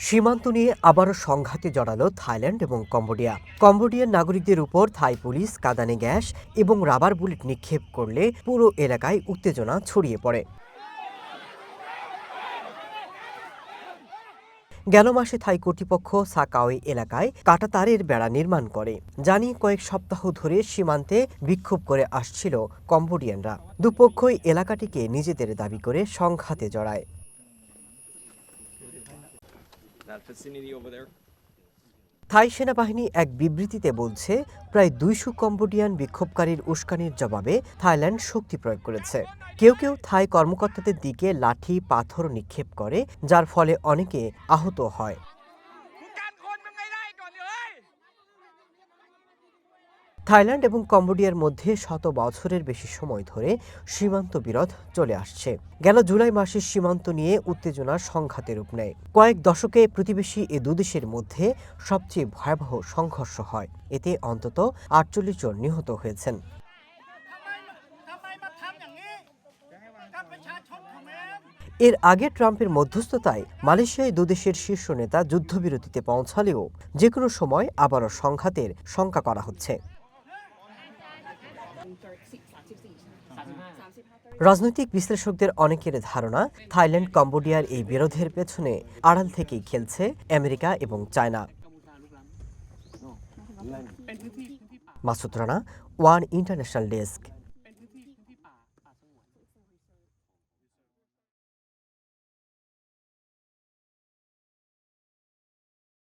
সীমান্ত নিয়ে আবারও সংঘাতে জড়ালো থাইল্যান্ড এবং কম্বোডিয়া। কম্বোডিয়ার নাগরিকদের উপর থাই পুলিশ কাঁদানে গ্যাস এবং রাবার বুলেট নিক্ষেপ করলে পুরো এলাকায় উত্তেজনা ছড়িয়ে পড়ে। গেল মাসে থাই কর্তৃপক্ষ সাকাওয়ে এলাকায় কাঁটাতারের বেড়া নির্মাণ করে, জানিয়ে কয়েক সপ্তাহ ধরে সীমান্তে বিক্ষোভ করে আসছিল কম্বোডিয়ানরা। দুপক্ষই এলাকাটিকে নিজেদের দাবি করে সংঘাতে জড়ায়। থাই সেনাবাহিনী এক বিবৃতিতে বলছে, প্রায় ২০০ কম্বোডিয়ান বিক্ষোভকারীর উস্কানির জবাবে থাইল্যান্ড শক্তি প্রয়োগ করেছে। কেউ কেউ থাই কর্মকর্তাদের দিকে লাঠি পাথর নিক্ষেপ করে, যার ফলে অনেকে আহত হয়। থাইল্যান্ড এবং কম্বোডিয়ার মধ্যে শত বছরের বেশি সময় ধরে সীমান্ত বিরোধ চলে আসছে। গেল জুলাই মাসে সীমান্ত নিয়ে উত্তেজনা সংঘাতের রূপ নেয়। কয়েক দশকে প্রতিবেশী এ দুদেশের মধ্যে সবচেয়ে ভয়াবহ সংঘর্ষ হয়। এতে অন্তত ৪৮ জন নিহত হয়েছেন। এর আগে ট্রাম্পের মধ্যস্থতায় মালয়েশিয়ায় দুদেশের শীর্ষ নেতা যুদ্ধবিরতিতে পৌঁছালেও যে কোনো সময় আবারও সংঘাতের শঙ্কা করা হচ্ছে। রাজনৈতিক বিশ্লেষকদের অনেকের ধারণা, থাইল্যান্ড কম্বোডিয়ার এই বিরোধের পেছনে আড়াল থেকেই খেলছে আমেরিকা এবং China. Masud Rana, one international desk.